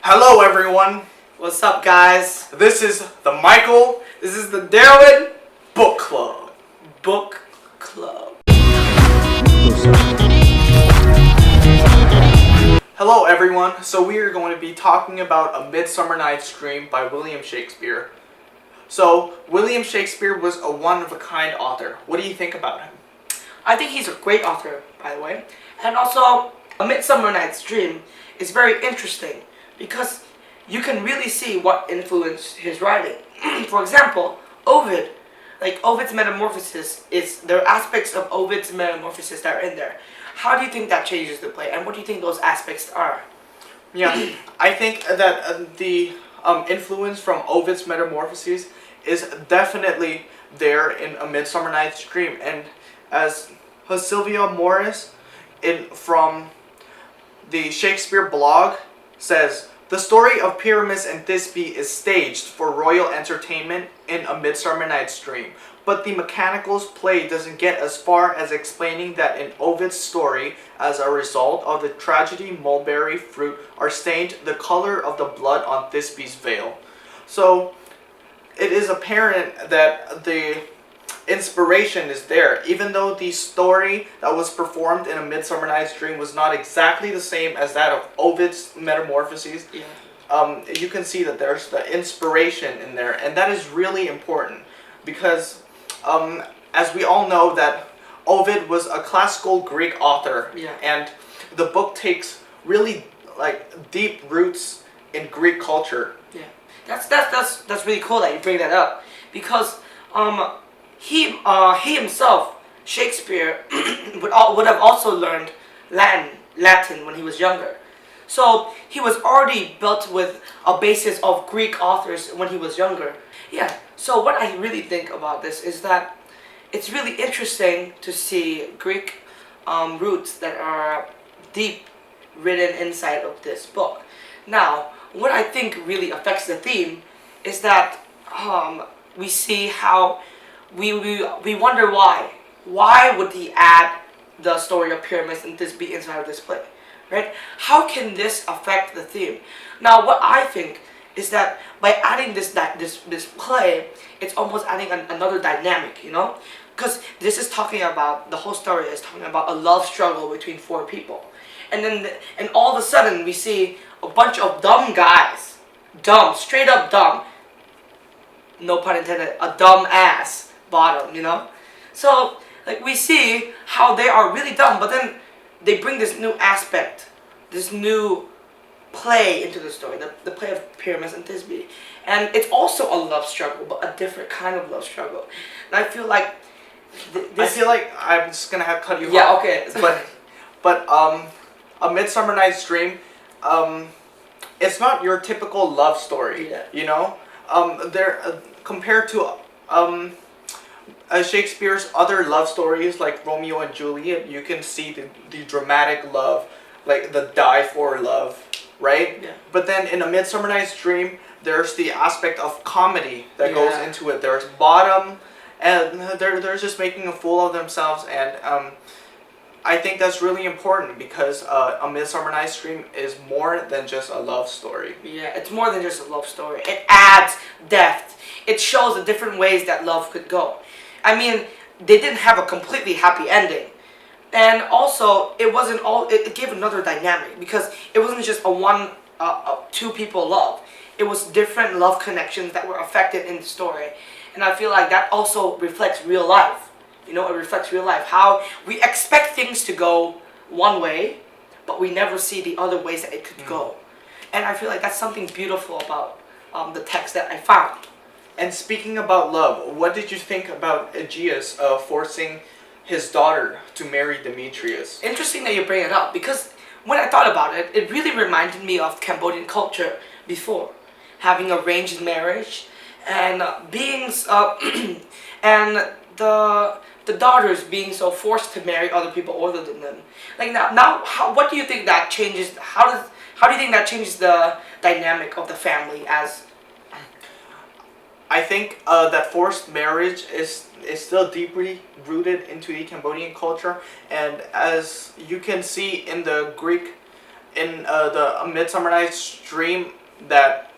Hello everyone, What's up, guys? this is the Michael This is the Darwin Book Club. Book Club. Hello everyone, so we are going to be talking about A Midsummer Night's Dream by William Shakespeare. So, William Shakespeare was a one-of-a-kind author. What do you think about him? I think he's a great author, by the way. And also, A Midsummer Night's Dream is very interesting because you can really see what influenced his writing. For example, Ovid. Like Ovid's Metamorphosis, there are aspects of Ovid's Metamorphosis that are in there. How do you think that changes the play, and what do you think those aspects are? Yeah, I think that the influence from Ovid's Metamorphoses is definitely there in A Midsummer Night's Dream. And as Sylvia Morris from the Shakespeare blog says, the story of Pyramus and Thisbe is staged for royal entertainment in A Midsummer Night's Dream, but the Mechanicals play doesn't get as far as explaining that in Ovid's story, as a result of the tragedy mulberry fruit are stained the color of the blood on Thisbe's veil. So it is apparent that the inspiration is there, even though the story that was performed in A Midsummer Night's Dream was not exactly the same as that of Ovid's Metamorphoses. Yeah. You can see that there's the inspiration in there, and that is really important because as we all know that Ovid was a classical Greek author, Yeah. and the book takes really deep roots in Greek culture. Yeah. That's really cool that you bring that up because he himself, Shakespeare, would have also learned Latin when he was younger. So he was already built with a basis of Greek authors when he was younger. Yeah, so what I really think about this is that it's really interesting to see Greek roots that are deep written inside of this book. Now, what I think really affects the theme is that we see how we wonder why. Why would he add the story of Pyramus and Thisbe inside of this play? Right? How can this affect the theme? Now, what I think is that by adding this play, it's almost adding another dynamic, you know? Because this is talking about, the whole story is talking about a love struggle between four people. And all of a sudden, we see a bunch of dumb guys. Dumb, straight up dumb. No pun intended, a dumb ass bottom, you know? So, like, we see how they are really dumb, but then they bring this new aspect, this new play into the story, the play of Pyramus and Thisbe. And it's also a love struggle, but a different kind of love struggle. And I feel like I'm just gonna have to cut you off. Yeah, okay. But A Midsummer Night's Dream, it's not your typical love story. Yeah. You know, compared to Shakespeare's other love stories like Romeo and Juliet, you can see the dramatic love, like the die for love, right? Yeah. But then in A Midsummer Night's Dream, there's the aspect of comedy that goes into it. There's bottom, and they're just making a fool of themselves, and I think that's really important because A Midsummer Night's Dream is more than just a love story. Yeah, it's more than just a love story. It adds depth. It shows the different ways that love could go. I mean, they didn't have a completely happy ending. And also, it gave another dynamic because it wasn't just two people love. It was different love connections that were affected in the story. And I feel like that also reflects real life. You know, it reflects real life. How we expect things to go one way, but we never see the other ways that it could go. And I feel like that's something beautiful about the text that I found. And speaking about love, what did you think about Aegeus forcing his daughter to marry Demetrius? Interesting that you bring it up because when I thought about it, it really reminded me of Cambodian culture before. Having arranged marriage and and the daughters being so forced to marry other people older than them. Like what do you think that changes? How do you think that changes the dynamic of the family as? I think that forced marriage is still deeply rooted into the Cambodian culture, and as you can see in the Greek in the Midsummer Night's Dream that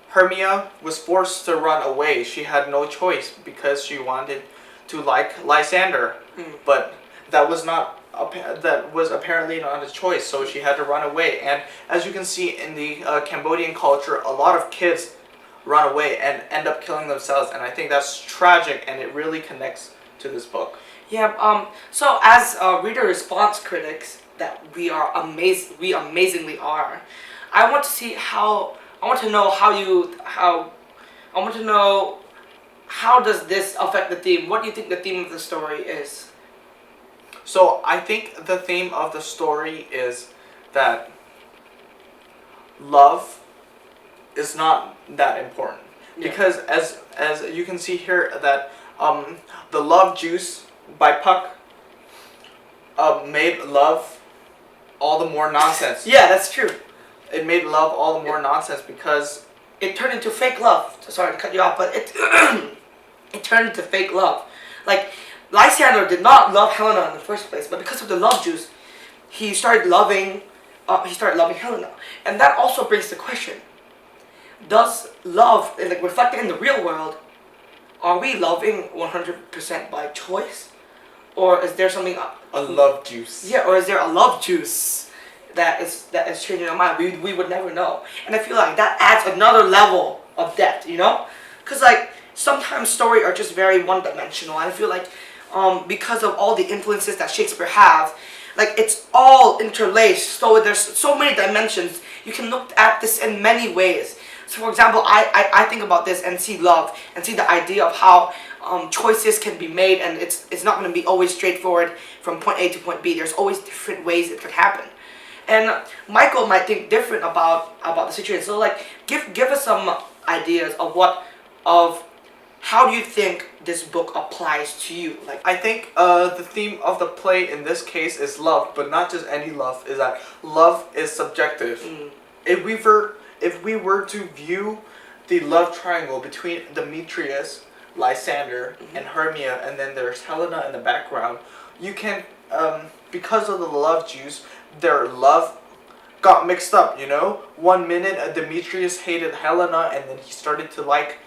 Hermia was forced to run away. She had no choice because she wanted to like Lysander, but that was not that was apparently not a choice. So she had to run away. And as you can see in the Cambodian culture, a lot of kids run away and end up killing themselves. And I think that's tragic, and it really connects to this book. Yeah. So as reader response critics that we amazingly are, I want to see how. I want to know I want to know how does this affect the theme? What do you think the theme of the story is? So I think the theme of the story is that love is not that important. Yeah. Because as you can see here that the love juice by Puck made love all the more nonsense. Yeah, that's true. It made love all the more nonsense because it turned into fake love. Sorry to cut you off, but it it turned into fake love. Like Lysander did not love Helena in the first place, but because of the love juice, he started loving Helena, and that also brings the question: does love, like reflected in the real world, are we loving 100% by choice, or is there something a love juice? Yeah, or is there a love juice that is changing our mind? We would never know. And I feel like that adds another level of depth, you know? Because like sometimes stories are just very one-dimensional. I feel like because of all the influences that Shakespeare has, like it's all interlaced. So there's so many dimensions. You can look at this in many ways. So for example, I think about this and see love and see the idea of how choices can be made, and it's not going to be always straightforward from point A to point B. There's always different ways it could happen. And Michael might think different about the situation. So like, give us some ideas of how do you think this book applies to you? Like, I think the theme of the play in this case is love, but not just any love. Is that love is subjective. If we were to view the love triangle between Demetrius, Lysander, and Hermia, and then there's Helena in the background, you can because of the love juice, their love got mixed up, you know? One minute Demetrius hated Helena, and then he started to like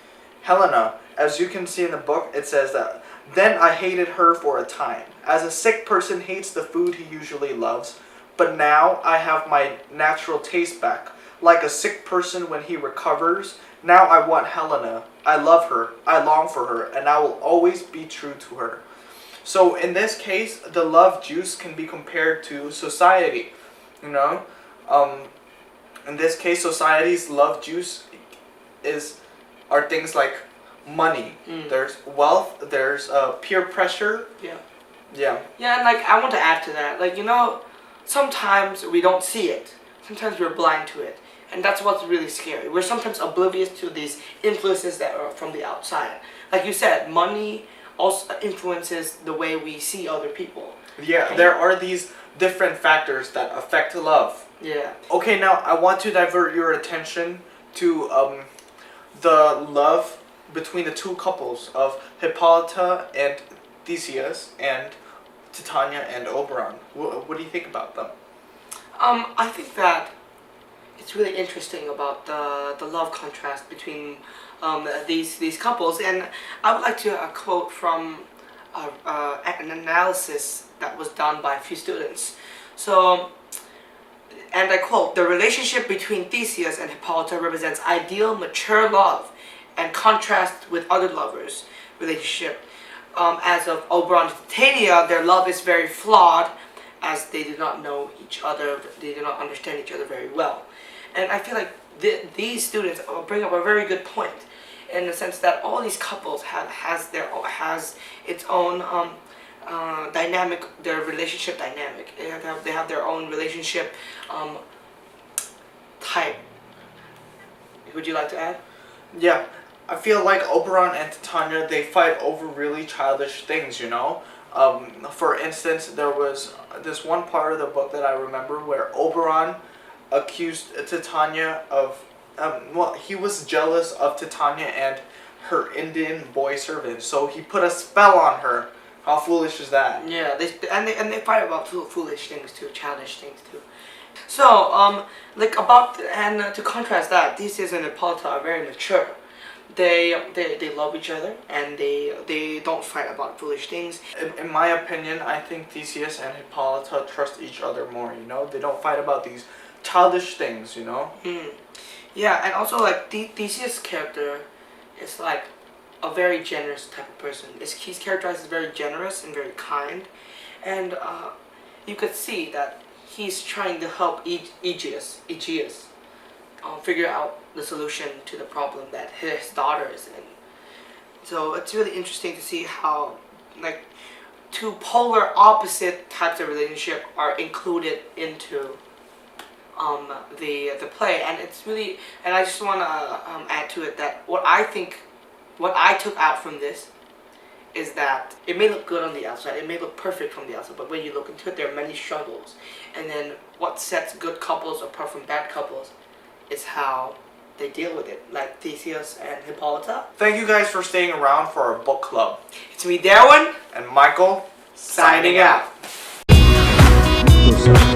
Helena. As you can see in the book, it says that, "Then I hated her for a time, as a sick person hates the food he usually loves, but now I have my natural taste back. Like a sick person when he recovers, now I want Helena. I love her, I long for her, and I will always be true to her." So in this case, the love juice can be compared to society, you know? In this case, society's love juice are things like money. There's wealth, there's peer pressure. Yeah. Yeah. Yeah, and like I want to add to that, like, you know, sometimes we don't see it. Sometimes we're blind to it. And that's what's really scary. We're sometimes oblivious to these influences that are from the outside. Like you said, money also influences the way we see other people. Yeah, Okay? there are these different factors that affect love. Yeah. Okay, now I want to divert your attention to the love between the two couples of Hippolyta and Theseus, and Titania and Oberon. What do you think about them? I think that it's really interesting about the love contrast between these couples, and I would like to quote from an analysis that was done by a few students. So, and I quote: "The relationship between Theseus and Hippolyta represents ideal, mature love, and contrast with other lovers' relationship. As of Oberon and Titania, their love is very flawed, as they do not know each other, they do not understand each other very well." And I feel like these students bring up a very good point, in the sense that all these couples has its own dynamic, their relationship dynamic. They have their own relationship type. Would you like to add? Yeah, I feel like Oberon and Titania, they fight over really childish things, you know? For instance, there was this one part of the book that I remember where Oberon accused Titania of, he was jealous of Titania and her Indian boy servant, so he put a spell on her. How foolish is that? Yeah, they fight about foolish things too, childish things too. So, like about and to contrast that, Theseus and Hippolyta are very mature. They love each other and they don't fight about foolish things. In my opinion, I think Theseus and Hippolyta trust each other more. You know, they don't fight about these childish things. You know. Yeah, and also like Theseus' character is like a very generous type of person. He's characterized as very generous and very kind, and you could see that he's trying to help Aegeus figure out the solution to the problem that his daughter is in. So it's really interesting to see how like two polar opposite types of relationship are included into the play, and it's really, and I just want to add to it that what I took out from this is that it may look good on the outside, it may look perfect from the outside, but when you look into it, there are many struggles. And then what sets good couples apart from bad couples is how they deal with it, like Theseus and Hippolyta. Thank you guys for staying around for our book club. It's me, Darwin, And Michael, signing out. Closer.